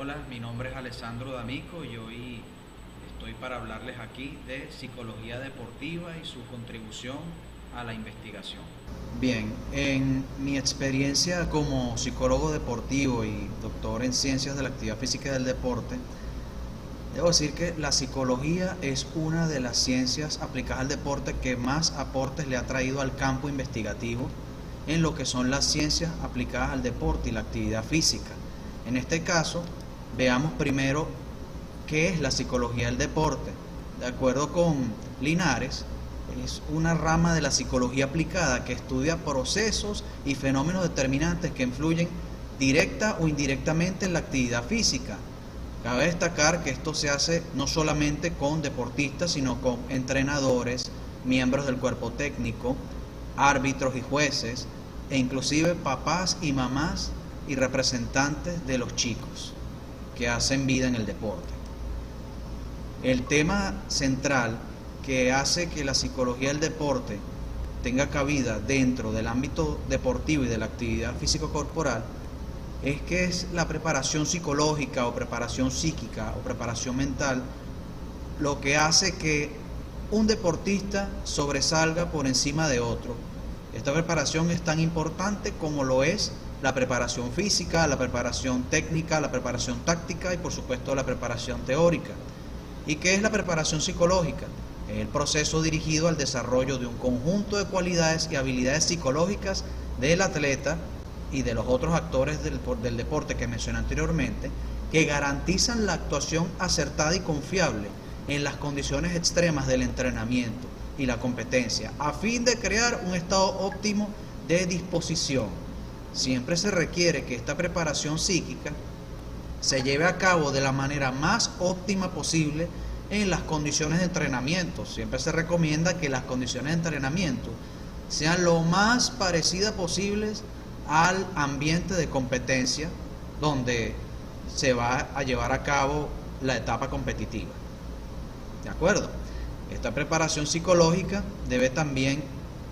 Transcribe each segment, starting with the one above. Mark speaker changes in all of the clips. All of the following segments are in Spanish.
Speaker 1: Hola, mi nombre es Alessandro D'Amico y hoy estoy para hablarles aquí de psicología deportiva y su contribución a la investigación. Bien, en mi experiencia como psicólogo deportivo y doctor en ciencias de la actividad física y del deporte, debo decir que la psicología es una de las ciencias aplicadas al deporte que más aportes le ha traído al campo investigativo en lo que son las ciencias aplicadas al deporte y la actividad física. En este caso, veamos primero qué es la psicología del deporte. De acuerdo con Linares, es una rama de la psicología aplicada que estudia procesos y fenómenos determinantes que influyen directa o indirectamente en la actividad física. Cabe destacar que esto se hace no solamente con deportistas, sino con entrenadores, miembros del cuerpo técnico, árbitros y jueces, e inclusive papás y mamás y representantes de los chicos que hacen vida en el deporte. El tema central que hace que la psicología del deporte tenga cabida dentro del ámbito deportivo y de la actividad físico-corporal es que es la preparación psicológica o preparación psíquica o preparación mental lo que hace que un deportista sobresalga por encima de otro. Esta preparación es tan importante como lo es la preparación física, la preparación técnica, la preparación táctica y por supuesto la preparación teórica. ¿Y qué es la preparación psicológica? Es el proceso dirigido al desarrollo de un conjunto de cualidades y habilidades psicológicas del atleta y de los otros actores del deporte que mencioné anteriormente, que garantizan la actuación acertada y confiable en las condiciones extremas del entrenamiento y la competencia, a fin de crear un estado óptimo de disposición. Siempre se requiere que esta preparación psíquica se lleve a cabo de la manera más óptima posible en las condiciones de entrenamiento. Siempre se recomienda que las condiciones de entrenamiento sean lo más parecidas posibles al ambiente de competencia donde se va a llevar a cabo la etapa competitiva. ¿De acuerdo? Esta preparación psicológica debe también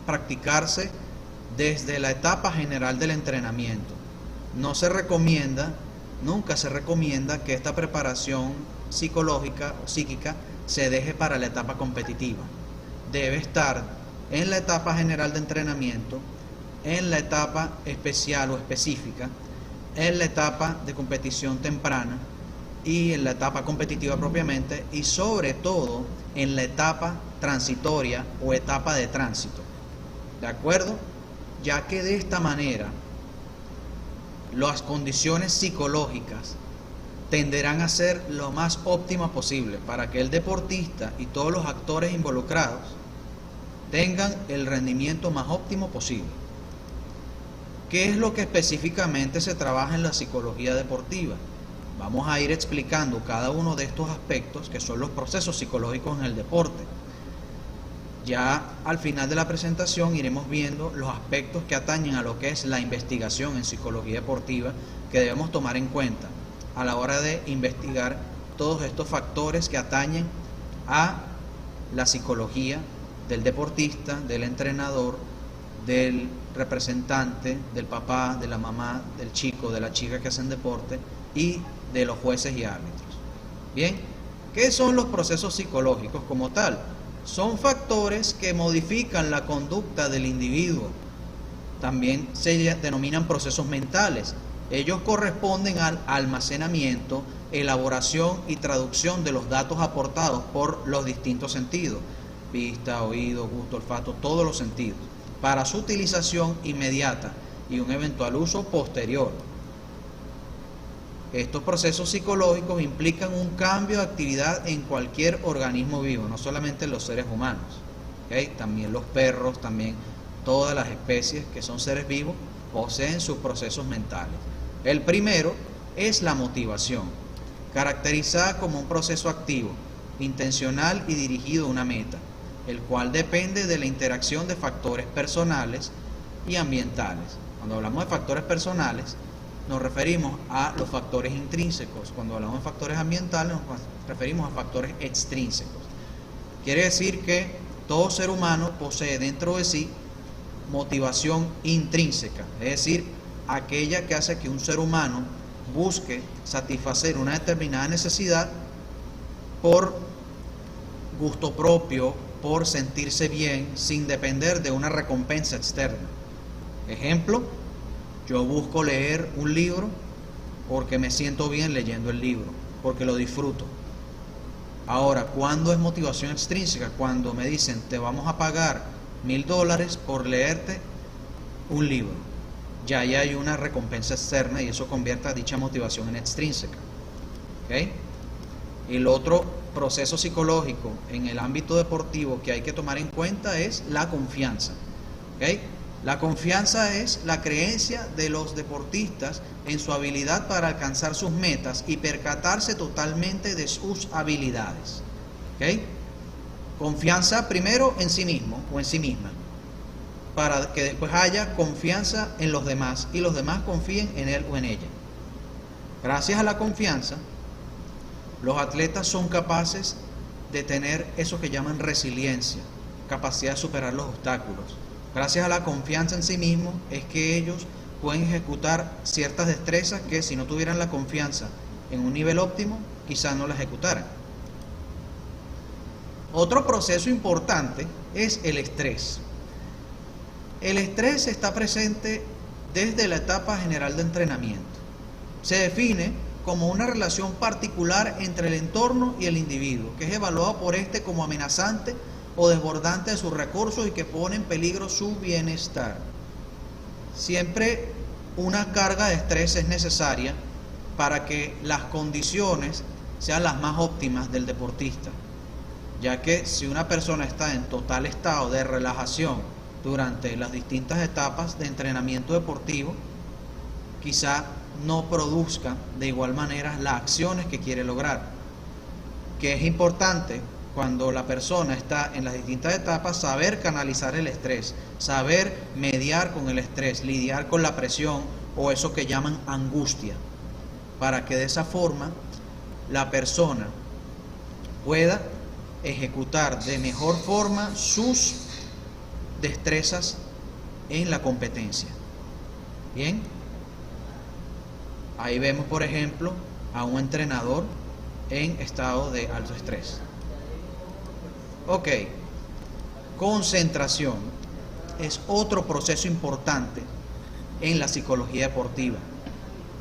Speaker 1: practicarse desde la etapa general del entrenamiento. Nunca se recomienda que esta preparación psicológica o psíquica se deje para la etapa competitiva. Debe estar en la etapa general de entrenamiento, en la etapa especial o específica, en la etapa de competición temprana y en la etapa competitiva propiamente, y sobre todo en la etapa transitoria o etapa de tránsito. ¿De acuerdo? Ya que de esta manera las condiciones psicológicas tenderán a ser lo más óptimas posible para que el deportista y todos los actores involucrados tengan el rendimiento más óptimo posible. ¿Qué es lo que específicamente se trabaja en la psicología deportiva? Vamos a ir explicando cada uno de estos aspectos que son los procesos psicológicos en el deporte. Ya al final de la presentación iremos viendo los aspectos que atañen a lo que es la investigación en psicología deportiva que debemos tomar en cuenta a la hora de investigar todos estos factores que atañen a la psicología del deportista, del entrenador, del representante, del papá, de la mamá, del chico, de la chica que hacen deporte y de los jueces y árbitros. Bien, ¿qué son los procesos psicológicos como tal? Son factores que modifican la conducta del individuo. También se denominan procesos mentales. Ellos corresponden al almacenamiento, elaboración y traducción de los datos aportados por los distintos sentidos: vista, oído, gusto, olfato, todos los sentidos, para su utilización inmediata y un eventual uso posterior. Estos procesos psicológicos implican un cambio de actividad en cualquier organismo vivo, no solamente en los seres humanos, ¿okay? También los perros, también todas las especies que son seres vivos poseen sus procesos mentales. El primero es la motivación, caracterizada como un proceso activo, intencional y dirigido a una meta, el cual depende de la interacción de factores personales y ambientales. Cuando hablamos de factores personales, nos referimos a los factores intrínsecos. Cuando hablamos de factores ambientales, nos referimos a factores extrínsecos. Quiere decir que todo ser humano posee dentro de sí motivación intrínseca, es decir, aquella que hace que un ser humano busque satisfacer una determinada necesidad por gusto propio, por sentirse bien, sin depender de una recompensa externa. Ejemplo, yo busco leer un libro porque me siento bien leyendo el libro, porque lo disfruto. Ahora, ¿cuándo es motivación extrínseca? Cuando me dicen, te vamos a pagar $1000 por leerte un libro. Ya ahí hay una recompensa externa y eso convierte a dicha motivación en extrínseca. ¿Okay? El otro proceso psicológico en el ámbito deportivo que hay que tomar en cuenta es la confianza. ¿Okay? La confianza es la creencia de los deportistas en su habilidad para alcanzar sus metas y percatarse totalmente de sus habilidades. ¿Okay? Confianza primero en sí mismo o en sí misma, para que después haya confianza en los demás y los demás confíen en él o en ella. Gracias a la confianza, los atletas son capaces de tener eso que llaman resiliencia, capacidad de superar los obstáculos. Gracias a la confianza en sí mismos es que ellos pueden ejecutar ciertas destrezas que si no tuvieran la confianza en un nivel óptimo, quizás no las ejecutaran. Otro proceso importante es el estrés. El estrés está presente desde la etapa general de entrenamiento. Se define como una relación particular entre el entorno y el individuo, que es evaluado por este como amenazante o desbordante de sus recursos y que pone en peligro su bienestar. Siempre una carga de estrés es necesaria para que las condiciones sean las más óptimas del deportista, ya que si una persona está en total estado de relajación durante las distintas etapas de entrenamiento deportivo, quizá no produzca de igual manera las acciones que quiere lograr. Que es importante cuando la persona está en las distintas etapas saber canalizar el estrés, saber mediar con el estrés, lidiar con la presión o eso que llaman angustia, para que de esa forma la persona pueda ejecutar de mejor forma sus destrezas en la competencia. Bien, ahí vemos por ejemplo a un entrenador en estado de alto estrés. Ok, concentración es otro proceso importante en la psicología deportiva.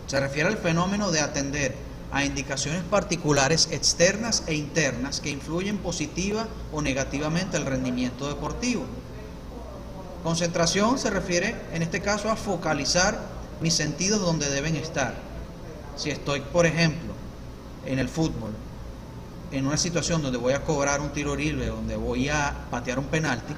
Speaker 1: Se refiere al fenómeno de atender a indicaciones particulares externas e internas que influyen positiva o negativamente al rendimiento deportivo. Concentración se refiere en este caso a focalizar mis sentidos donde deben estar. Si estoy, por ejemplo, en el fútbol, en una situación donde voy a cobrar un tiro libre, donde voy a patear un penalti,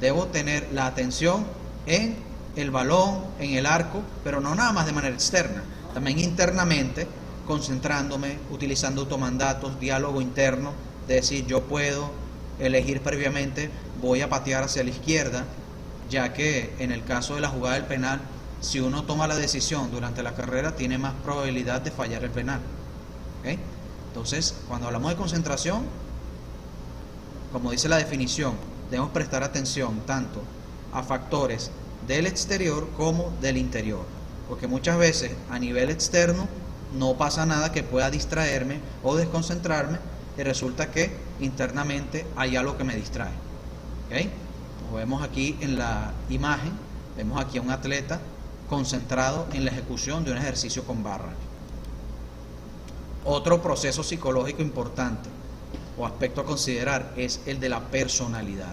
Speaker 1: debo tener la atención en el balón, en el arco, pero no nada más de manera externa, también internamente, concentrándome, utilizando automandatos, diálogo interno, de decir yo puedo elegir previamente, voy a patear hacia la izquierda, ya que en el caso de la jugada del penal, si uno toma la decisión durante la carrera, tiene más probabilidad de fallar el penal. ¿Okay? Entonces, cuando hablamos de concentración, como dice la definición, debemos prestar atención tanto a factores del exterior como del interior, porque muchas veces a nivel externo no pasa nada que pueda distraerme o desconcentrarme y resulta que internamente hay algo que me distrae. ¿Okay? Como vemos aquí en la imagen, vemos aquí a un atleta concentrado en la ejecución de un ejercicio con barra. Otro proceso psicológico importante o aspecto a considerar es el de la personalidad.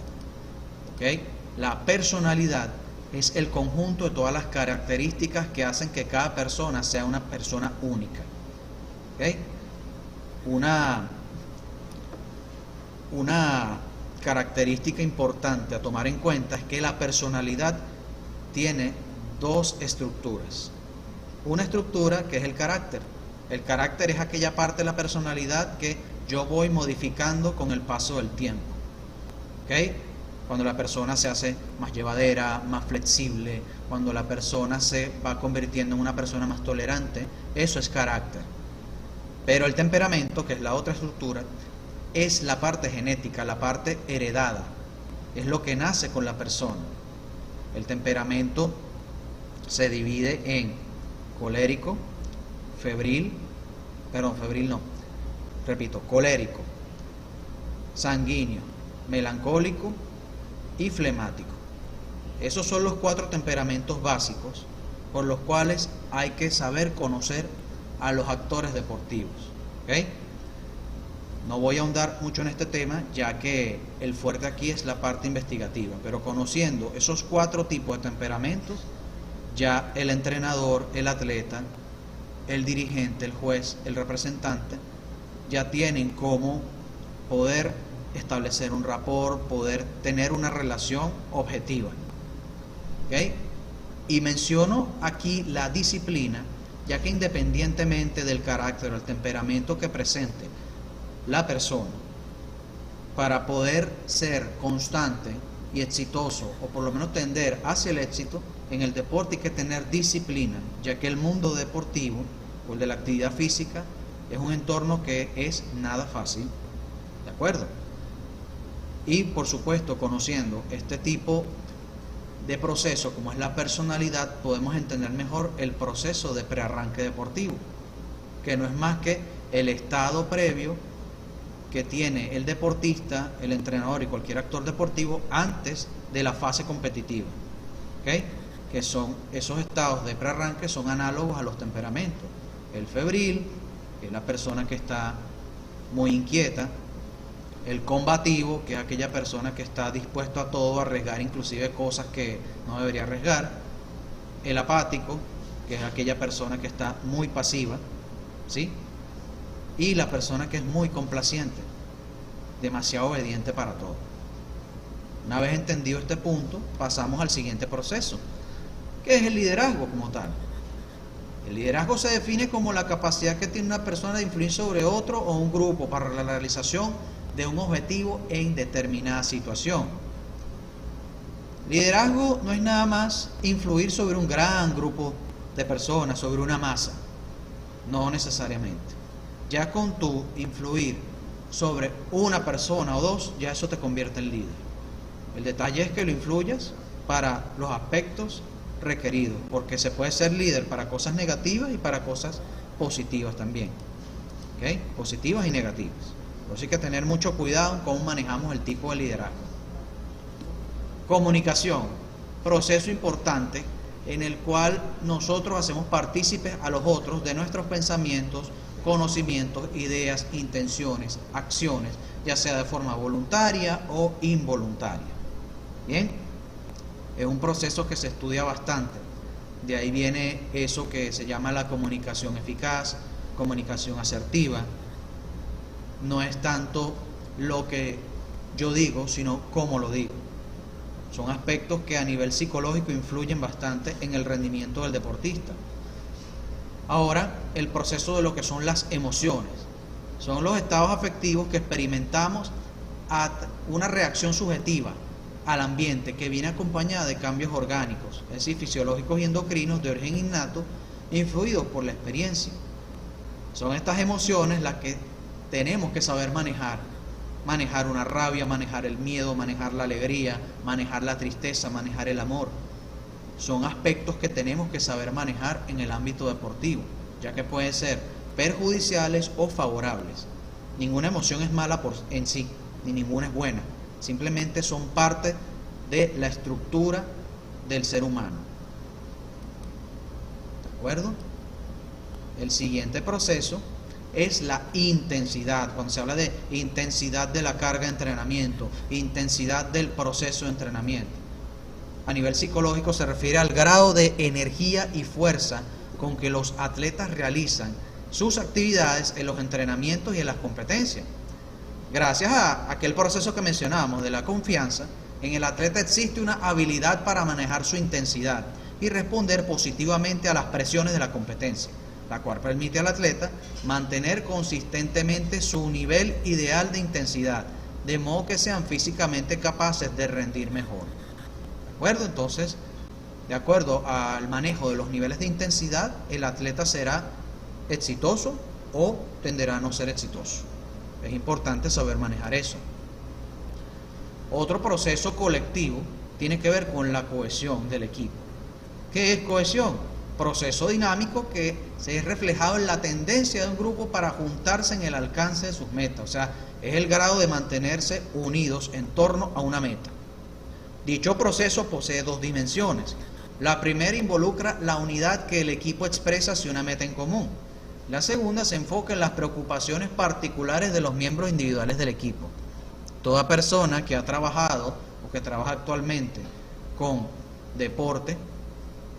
Speaker 1: ¿Okay? La personalidad es el conjunto de todas las características que hacen que cada persona sea una persona única. ¿Okay? Una característica importante a tomar en cuenta es que la personalidad tiene dos estructuras. Una estructura que es el carácter. El carácter es aquella parte de la personalidad que yo voy modificando con el paso del tiempo. ¿Okay? Cuando la persona se hace más llevadera, más flexible, cuando la persona se va convirtiendo en una persona más tolerante, eso es carácter. Pero el temperamento, que es la otra estructura, es la parte genética, la parte heredada, es lo que nace con la persona. El temperamento se divide en colérico, colérico, sanguíneo, melancólico y flemático. Esos son los 4 temperamentos básicos por los cuales hay que saber conocer a los actores deportivos. ¿Okay? No voy a ahondar mucho en este tema, ya que el fuerte aquí es la parte investigativa, pero conociendo esos 4 tipos de temperamentos, ya el entrenador, el atleta, el dirigente, el juez, el representante, ya tienen cómo poder establecer un rapport, poder tener una relación objetiva. ¿Okay? Y menciono aquí la disciplina, ya que independientemente del carácter o el temperamento que presente la persona, para poder ser constante y exitoso, o por lo menos tender hacia el éxito en el deporte, hay que tener disciplina, ya que el mundo deportivo o el de la actividad física es un entorno que es nada fácil, ¿de acuerdo? Y por supuesto, conociendo este tipo de proceso como es la personalidad, podemos entender mejor el proceso de prearranque deportivo, que no es más que el estado previo que tiene el deportista, el entrenador y cualquier actor deportivo antes de la fase competitiva. ¿Okay? Que son esos estados de prearranque, son análogos a los temperamentos. El febril, que es la persona que está muy inquieta; el combativo, que es aquella persona que está dispuesto a todo, a arriesgar inclusive cosas que no debería arriesgar; el apático, que es aquella persona que está muy pasiva, ¿sí? Y la persona que es muy complaciente, demasiado obediente para todo. Una vez entendido este punto, pasamos al siguiente proceso, que es el liderazgo como tal. El liderazgo se define como la capacidad que tiene una persona de influir sobre otro o un grupo para la realización de un objetivo en determinada situación. Liderazgo no es nada más influir sobre un gran grupo de personas, sobre una masa. No necesariamente. Ya con tu influir sobre una persona o dos, ya eso te convierte en líder. El detalle es que lo influyas para los aspectos requeridos, porque se puede ser líder para cosas negativas y para cosas positivas también. ¿Okay? Positivas y negativas. Por eso hay que tener mucho cuidado en cómo manejamos el tipo de liderazgo. Comunicación, proceso importante en el cual nosotros hacemos partícipes a los otros de nuestros pensamientos, conocimientos, ideas, intenciones, acciones, ya sea de forma voluntaria o involuntaria. Bien, es un proceso que se estudia bastante. De ahí viene eso que se llama la comunicación eficaz, comunicación asertiva. No es tanto lo que yo digo, sino cómo lo digo. Son aspectos que a nivel psicológico influyen bastante en el rendimiento del deportista. Ahora, el proceso de lo que son las emociones. Son los estados afectivos que experimentamos a una reacción subjetiva al ambiente que viene acompañada de cambios orgánicos, es decir, fisiológicos y endocrinos de origen innato, influidos por la experiencia. Son estas emociones las que tenemos que saber manejar. Manejar una rabia, manejar el miedo, manejar la alegría, manejar la tristeza, manejar el amor. Son aspectos que tenemos que saber manejar en el ámbito deportivo, ya que pueden ser perjudiciales o favorables. Ninguna emoción es mala en sí, ni ninguna es buena. Simplemente son parte de la estructura del ser humano. ¿De acuerdo? El siguiente proceso es la intensidad. Cuando se habla de intensidad de la carga de entrenamiento, intensidad del proceso de entrenamiento, a nivel psicológico se refiere al grado de energía y fuerza con que los atletas realizan sus actividades en los entrenamientos y en las competencias. Gracias a aquel proceso que mencionábamos de la confianza, en el atleta existe una habilidad para manejar su intensidad y responder positivamente a las presiones de la competencia, la cual permite al atleta mantener consistentemente su nivel ideal de intensidad, de modo que sean físicamente capaces de rendir mejor. ¿De acuerdo? Entonces, de acuerdo al manejo de los niveles de intensidad, el atleta será exitoso o tenderá a no ser exitoso. Es importante saber manejar eso. Otro proceso colectivo tiene que ver con la cohesión del equipo. ¿Qué es cohesión? proceso dinámico que se es reflejado en la tendencia de un grupo para juntarse en el alcance de sus metas. O sea, es el grado de mantenerse unidos en torno a una meta. Dicho proceso posee dos dimensiones. La primera involucra la unidad que el equipo expresa hacia una meta en común. La segunda se enfoca en las preocupaciones particulares de los miembros individuales del equipo. Toda persona que ha trabajado o que trabaja actualmente con deporte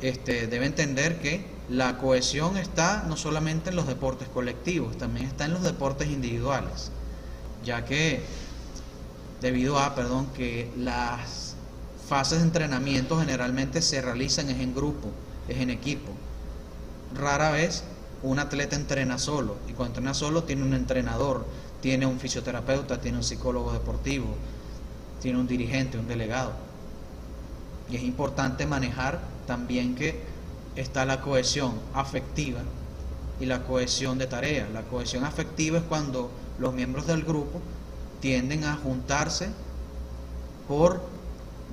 Speaker 1: debe entender que la cohesión está no solamente en los deportes colectivos, también está en los deportes individuales, ya que que las fases de entrenamiento generalmente se realizan en grupo, es en equipo. Rara vez un atleta entrena solo, y cuando entrena solo tiene un entrenador, tiene un fisioterapeuta, tiene un psicólogo deportivo, tiene un dirigente, un delegado. Y es importante manejar también que está la cohesión afectiva y la cohesión de tarea. La cohesión afectiva es cuando los miembros del grupo tienden a juntarse por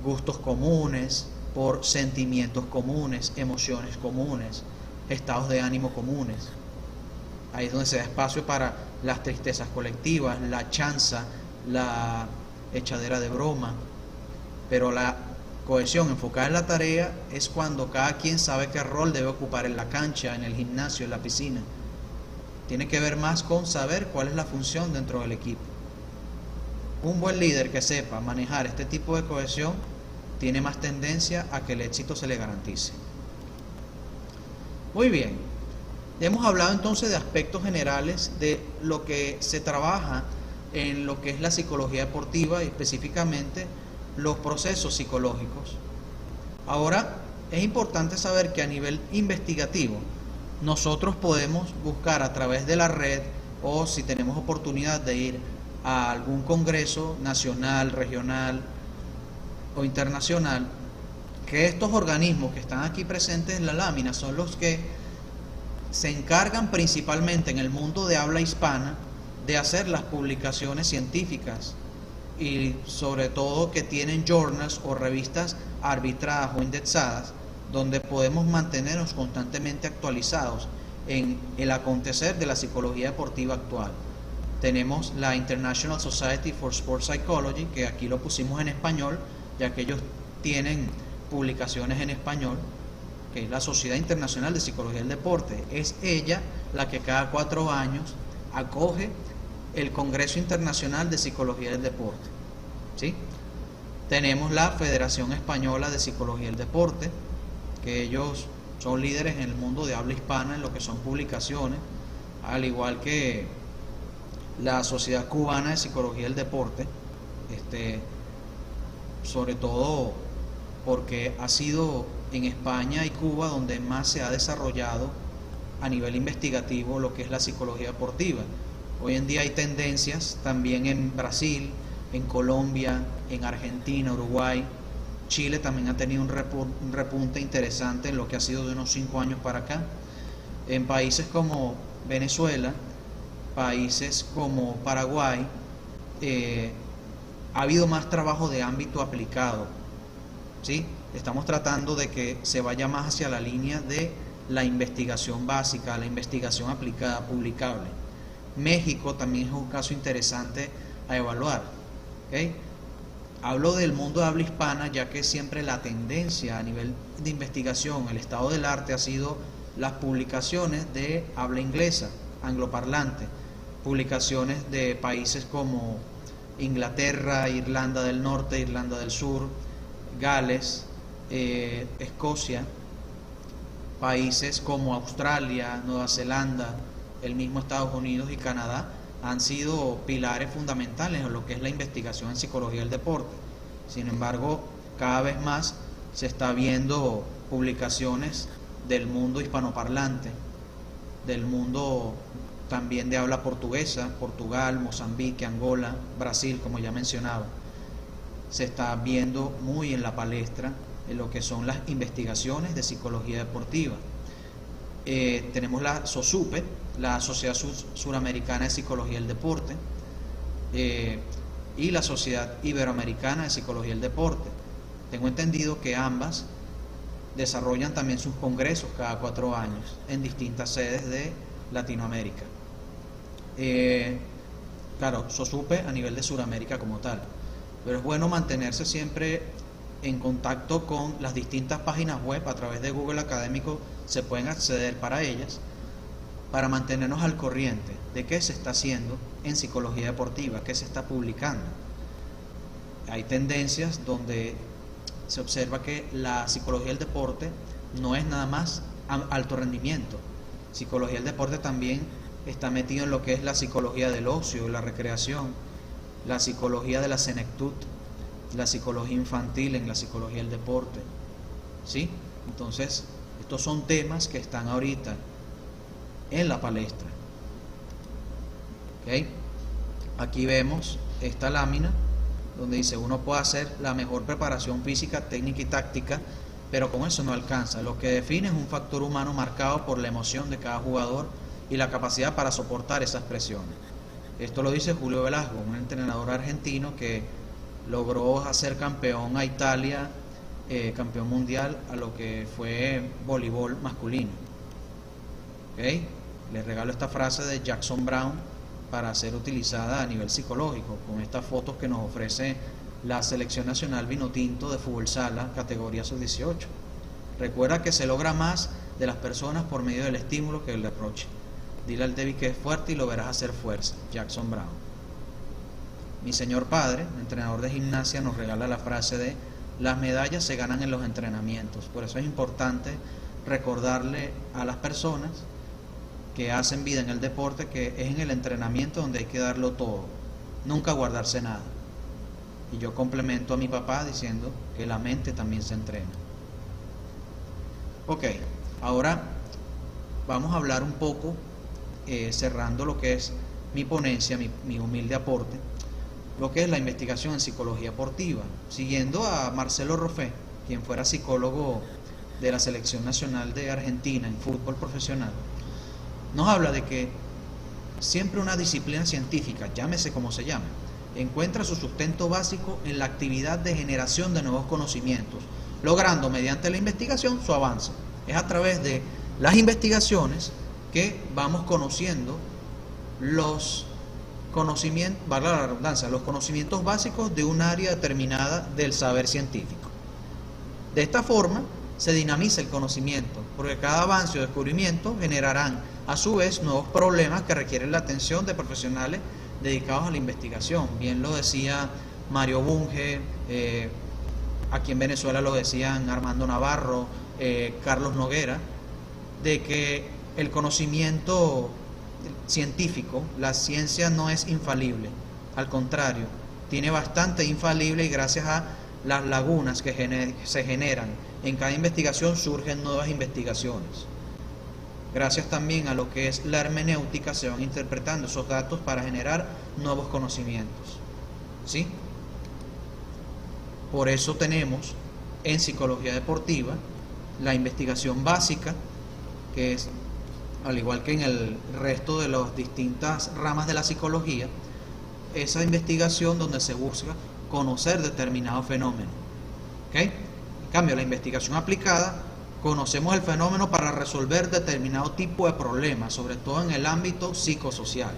Speaker 1: gustos comunes, por sentimientos comunes, emociones comunes, estados de ánimo comunes. Ahí es donde se da espacio para las tristezas colectivas, la chanza, la echadera de broma. Pero la cohesión enfocada en la tarea es cuando cada quien sabe qué rol debe ocupar en la cancha, en el gimnasio, en la piscina. Tiene que ver más con saber cuál es la función dentro del equipo. Un buen líder que sepa manejar este tipo de cohesión tiene más tendencia a que el éxito se le garantice. Muy bien, hemos hablado entonces de aspectos generales de lo que se trabaja en lo que es la psicología deportiva y específicamente los procesos psicológicos. Ahora, es importante saber que a nivel investigativo nosotros podemos buscar a través de la red o si tenemos oportunidad de ir a algún congreso nacional, regional o internacional, que estos organismos que están aquí presentes en la lámina son los que se encargan principalmente en el mundo de habla hispana de hacer las publicaciones científicas y sobre todo que tienen journals o revistas arbitradas o indexadas donde podemos mantenernos constantemente actualizados en el acontecer de la psicología deportiva actual. Tenemos la International Society for Sports Psychology, que aquí lo pusimos en español, ya que ellos tienen publicaciones en español, que es la Sociedad Internacional de Psicología del Deporte. Es ella la que cada 4 años acoge el Congreso Internacional de Psicología del Deporte. ¿Sí? Tenemos la Federación Española de Psicología del Deporte, que ellos son líderes en el mundo de habla hispana en lo que son publicaciones, al igual que la Sociedad Cubana de Psicología del Deporte, sobre todo porque ha sido en España y Cuba donde más se ha desarrollado a nivel investigativo lo que es la psicología deportiva. Hoy en día hay tendencias también en Brasil, en Colombia, en Argentina, Uruguay. Chile también ha tenido un repunte interesante en lo que ha sido de unos 5 años para acá. En países como Venezuela, países como Paraguay, ha habido más trabajo de ámbito aplicado. ¿Sí? Estamos tratando de que se vaya más hacia la línea de la investigación básica, la investigación aplicada, publicable. México también es un caso interesante a evaluar. ¿Okay? Hablo del mundo de habla hispana, ya que siempre la tendencia a nivel de investigación, el estado del arte ha sido las publicaciones de habla inglesa, angloparlante, publicaciones de países como Inglaterra, Irlanda del Norte, Irlanda del Sur, Gales, Escocia, países como Australia, Nueva Zelanda, el mismo Estados Unidos y Canadá han sido pilares fundamentales en lo que es la investigación en psicología del deporte. Sin embargo, cada vez más se está viendo publicaciones del mundo hispanoparlante, del mundo también de habla portuguesa, Portugal, Mozambique, Angola, Brasil, como ya mencionaba. Se está viendo muy en la palestra en lo que son las investigaciones de psicología deportiva. Tenemos la SOSUPE, la Sociedad Suramericana de Psicología del Deporte, y la Sociedad Iberoamericana de Psicología del Deporte. Tengo entendido que ambas desarrollan también sus congresos cada 4 años en distintas sedes de Latinoamérica. Claro, SOSUPE a nivel de Sudamérica como tal, pero es bueno mantenerse siempre en contacto con las distintas páginas web. A través de Google Académico se pueden acceder para ellas, para mantenernos al corriente de qué se está haciendo en psicología deportiva, qué se está publicando. Hay tendencias donde se observa que la psicología del deporte no es nada más alto rendimiento. Psicología del deporte también está metido en lo que es la psicología del ocio, la recreación, la psicología de la senectud, la psicología infantil en la psicología del deporte, ¿sí? Entonces, estos son temas que están ahorita en la palestra. ¿Okay? Aquí vemos esta lámina donde dice: uno puede hacer la mejor preparación física, técnica y táctica, pero con eso no alcanza. Lo que define es un factor humano marcado por la emoción de cada jugador y la capacidad para soportar esas presiones. Esto lo dice Julio Velasco, un entrenador argentino que logró hacer campeón a Italia, campeón mundial a lo que fue voleibol masculino. ¿Okay? Les regalo esta frase de Jackson Brown para ser utilizada a nivel psicológico, con estas fotos que nos ofrece la Selección Nacional Vinotinto de Fútbol Sala, categoría sub-18. Recuerda que se logra más de las personas por medio del estímulo que del reproche. Dile al débil que es fuerte y lo verás hacer fuerza. Jackson Brown. Mi señor padre, entrenador de gimnasia, nos regala la frase de: las medallas se ganan en los entrenamientos. Por eso es importante recordarle a las personas que hacen vida en el deporte que es en el entrenamiento donde hay que darlo todo, nunca guardarse nada. Y yo complemento a mi papá diciendo que la mente también se entrena. Ok, ahora vamos a hablar un poco, cerrando lo que es mi ponencia, mi humilde aporte, lo que es la investigación en psicología deportiva, siguiendo a Marcelo Roffé, quien fuera psicólogo de la Selección Nacional de Argentina en fútbol profesional. Nos habla de que siempre una disciplina científica, llámese como se llame, encuentra su sustento básico en la actividad de generación de nuevos conocimientos, logrando mediante la investigación su avance. Es a través de las investigaciones que vamos conociendo los conocimientos, valga la redundancia, los conocimientos básicos de un área determinada del saber científico. De esta forma se dinamiza el conocimiento, porque cada avance o descubrimiento generarán a su vez nuevos problemas que requieren la atención de profesionales dedicados a la investigación. Bien lo decía Mario Bunge, aquí en Venezuela lo decían Armando Navarro, Carlos Noguera, de que el conocimiento científico, la ciencia no es infalible, al contrario, tiene bastante infalible, y gracias a las lagunas que se generan en cada investigación surgen nuevas investigaciones. Gracias también a lo que es la hermenéutica se van interpretando esos datos para generar nuevos conocimientos, ¿sí? Por eso tenemos en psicología deportiva la investigación básica, que es, al igual que en el resto de las distintas ramas de la psicología, esa investigación donde se busca conocer determinado fenómeno. ¿Okay? En cambio, la investigación aplicada, conocemos el fenómeno para resolver determinado tipo de problemas, sobre todo en el ámbito psicosocial.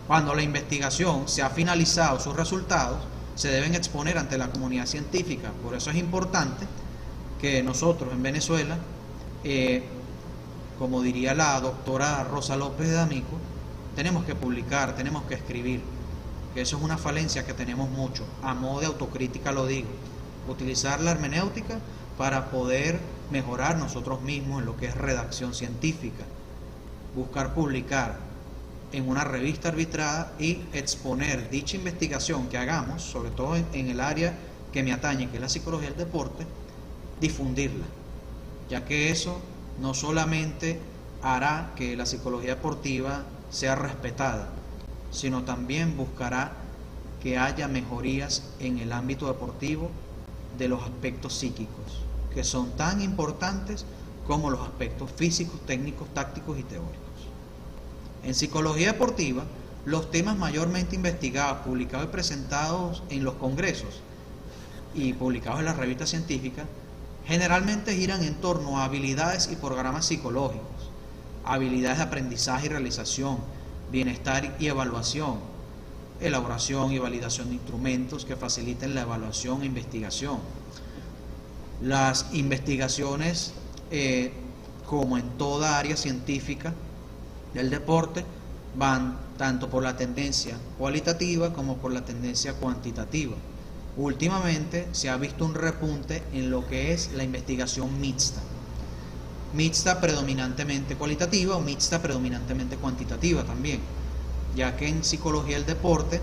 Speaker 1: Cuando la investigación se ha finalizado, sus resultados se deben exponer ante la comunidad científica. Por eso es importante que nosotros en Venezuela, como diría la doctora Rosa López de Amico, tenemos que publicar, tenemos que escribir, que eso es una falencia que tenemos mucho. A modo de autocrítica lo digo, utilizar la hermenéutica para poder mejorar nosotros mismos en lo que es redacción científica, buscar publicar en una revista arbitrada y exponer dicha investigación que hagamos, sobre todo en el área que me atañe, que es la psicología del deporte, difundirla, ya que eso no solamente hará que la psicología deportiva sea respetada, sino también buscará que haya mejorías en el ámbito deportivo de los aspectos psíquicos, que son tan importantes como los aspectos físicos, técnicos, tácticos y teóricos. En psicología deportiva, los temas mayormente investigados, publicados y presentados en los congresos y publicados en las revistas científicas Generalmente giran en torno a habilidades y programas psicológicos, habilidades de aprendizaje y realización, bienestar y evaluación, elaboración y validación de instrumentos que faciliten la evaluación e investigación. Las investigaciones, como en toda área científica del deporte, van tanto por la tendencia cualitativa como por la tendencia cuantitativa. Últimamente se ha visto un repunte en lo que es la investigación mixta. Mixta predominantemente cualitativa o mixta predominantemente cuantitativa también, ya que en psicología del deporte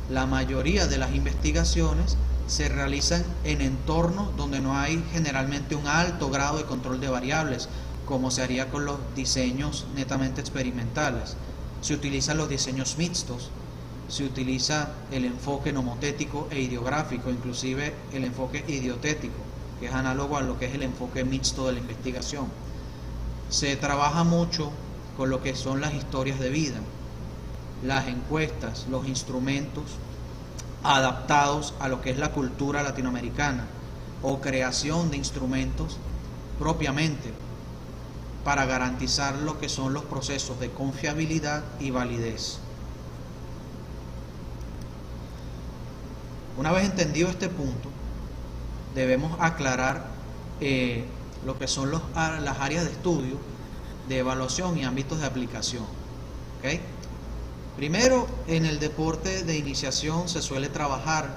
Speaker 1: la mayoría de las investigaciones se realizan en entornos donde no hay generalmente un alto grado de control de variables, como se haría con los diseños netamente experimentales. Se utilizan los diseños mixtos, se utiliza el enfoque nomotético e ideográfico, inclusive el enfoque idiotético, que es análogo a lo que es el enfoque mixto de la investigación. Se trabaja mucho con lo que son las historias de vida, las encuestas, los instrumentos adaptados a lo que es la cultura latinoamericana, o creación de instrumentos propiamente para garantizar lo que son los procesos de confiabilidad y validez. Una vez entendido este punto, debemos aclarar lo que son las áreas de estudio, de evaluación y ámbitos de aplicación. ¿Okay? Primero, en el deporte de iniciación se suele trabajar,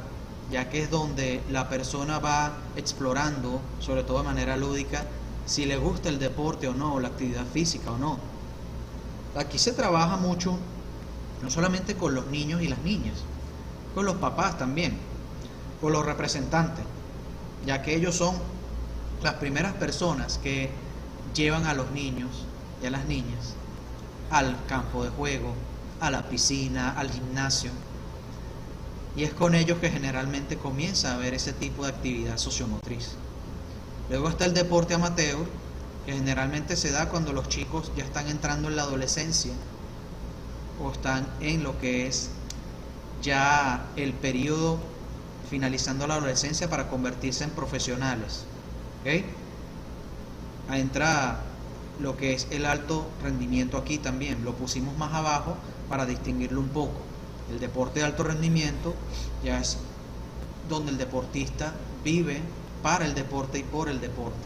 Speaker 1: ya que es donde la persona va explorando, sobre todo de manera lúdica, si le gusta el deporte o no, la actividad física o no. Aquí se trabaja mucho, no solamente con los niños y las niñas, con los papás también, con los representantes, ya que ellos son las primeras personas que llevan a los niños y a las niñas al campo de juego, a la piscina, al gimnasio, y es con ellos que generalmente comienza a haber ese tipo de actividad sociomotriz. Luego está el deporte amateur, que generalmente se da cuando los chicos ya están entrando en la adolescencia o están en lo que es ya el periodo finalizando la adolescencia para convertirse en profesionales. ¿Okay? Entra lo que es el alto rendimiento aquí también, lo pusimos más abajo para distinguirlo un poco. El deporte de alto rendimiento ya es donde el deportista vive para el deporte y por el deporte.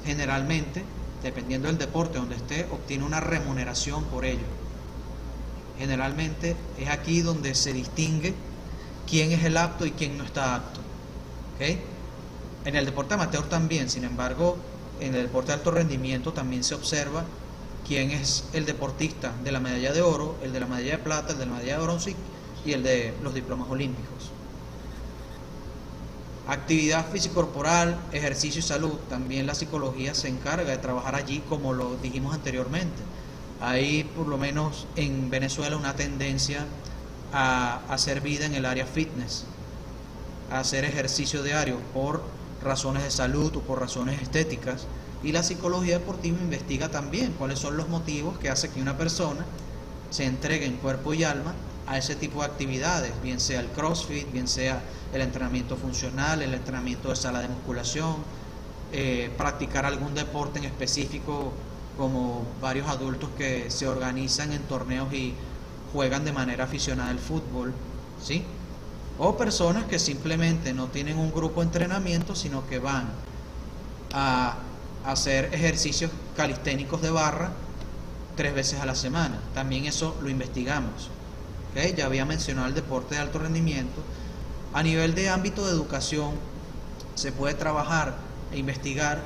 Speaker 1: Generalmente, dependiendo del deporte donde esté, obtiene una remuneración por ello. Generalmente es aquí donde se distingue quién es el apto y quién no está apto. ¿Okay? En el deporte amateur también, sin embargo, en el deporte de alto rendimiento también se observa quién es el deportista de la medalla de oro, el de la medalla de plata, el de la medalla de bronce y el de los diplomas olímpicos. Actividad físico-corporal, ejercicio y salud, también la psicología se encarga de trabajar allí, como lo dijimos anteriormente. Hay, por lo menos en Venezuela, una tendencia a hacer vida en el área fitness, a hacer ejercicio diario por razones de salud o por razones estéticas, y la psicología deportiva investiga también cuáles son los motivos que hacen que una persona se entregue en cuerpo y alma a ese tipo de actividades, bien sea el CrossFit, bien sea el entrenamiento funcional, el entrenamiento de sala de musculación, practicar algún deporte en específico, como varios adultos que se organizan en torneos y juegan de manera aficionada el fútbol, ¿sí? O personas que simplemente no tienen un grupo de entrenamiento, sino que van a hacer ejercicios calisténicos de barra 3 veces a la semana. También eso lo investigamos. ¿Okay? Ya había mencionado el deporte de alto rendimiento. A nivel de ámbito de educación se puede trabajar e investigar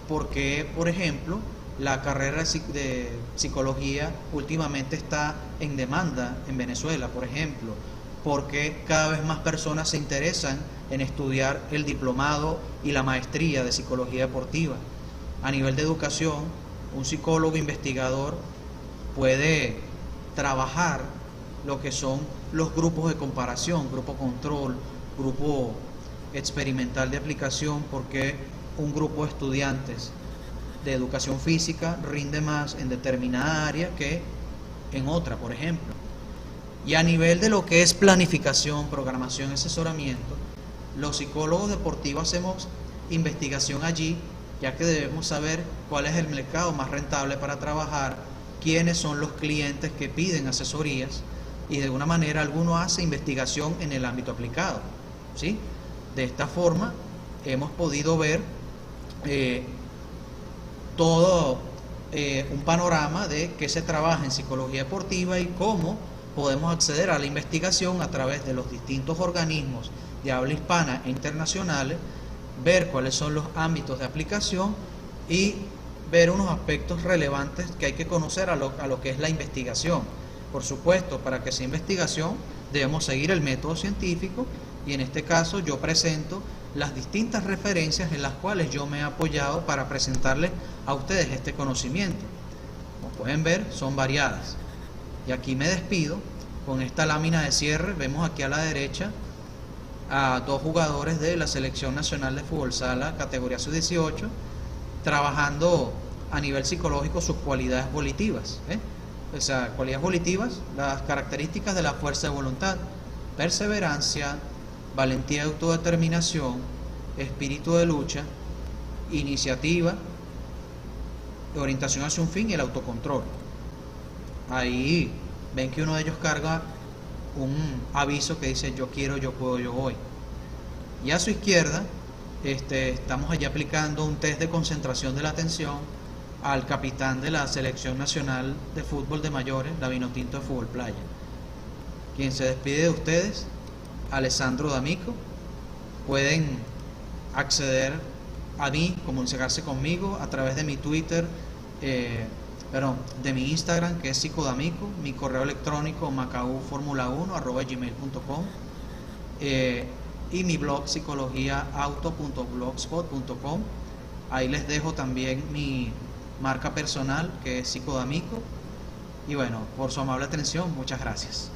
Speaker 1: porque, por ejemplo, la carrera de psicología últimamente está en demanda en Venezuela, por ejemplo, porque cada vez más personas se interesan en estudiar el diplomado y la maestría de psicología deportiva. A nivel de educación, un psicólogo investigador puede trabajar lo que son los grupos de comparación, grupo control, grupo experimental de aplicación, porque un grupo de estudiantes de educación física rinde más en determinada área que en otra, por ejemplo. Y a nivel de lo que es planificación, programación, asesoramiento, los psicólogos deportivos hacemos investigación allí, ya que debemos saber cuál es el mercado más rentable para trabajar, quiénes son los clientes que piden asesorías, y de alguna manera alguno hace investigación en el ámbito aplicado, ¿sí? De esta forma hemos podido ver todo un panorama de qué se trabaja en psicología deportiva y cómo podemos acceder a la investigación a través de los distintos organismos de habla hispana e internacionales, ver cuáles son los ámbitos de aplicación y ver unos aspectos relevantes que hay que conocer a lo que es la investigación. Por supuesto, para que sea investigación debemos seguir el método científico, y en este caso yo presento las distintas referencias en las cuales yo me he apoyado para presentarles a ustedes este conocimiento. Como pueden ver, son variadas. Y aquí me despido con esta lámina de cierre. Vemos aquí a la derecha a dos jugadores de la Selección Nacional de Fútbol Sala, categoría sub-18, trabajando a nivel psicológico sus cualidades volitivas. O sea, cualidades volitivas, las características de la fuerza de voluntad, perseverancia, valentía y autodeterminación, espíritu de lucha, iniciativa, orientación hacia un fin y el autocontrol. Ahí ven que uno de ellos carga un aviso que dice yo quiero, yo puedo, yo voy. Y a su izquierda estamos allí aplicando un test de concentración de la atención al capitán de la Selección Nacional de Fútbol de Mayores, la Vinotinto de Fútbol Playa. Quien se despide de ustedes, Alessandro D'Amico. Pueden acceder a mí, comunicarse conmigo a través de mi Twitter, de mi Instagram, que es psicodamico, mi correo electrónico macauformula1@gmail.com, y mi blog psicologiaauto.blogspot.com. Ahí les dejo también mi marca personal, que es psicodamico. Y bueno, por su amable atención, muchas gracias.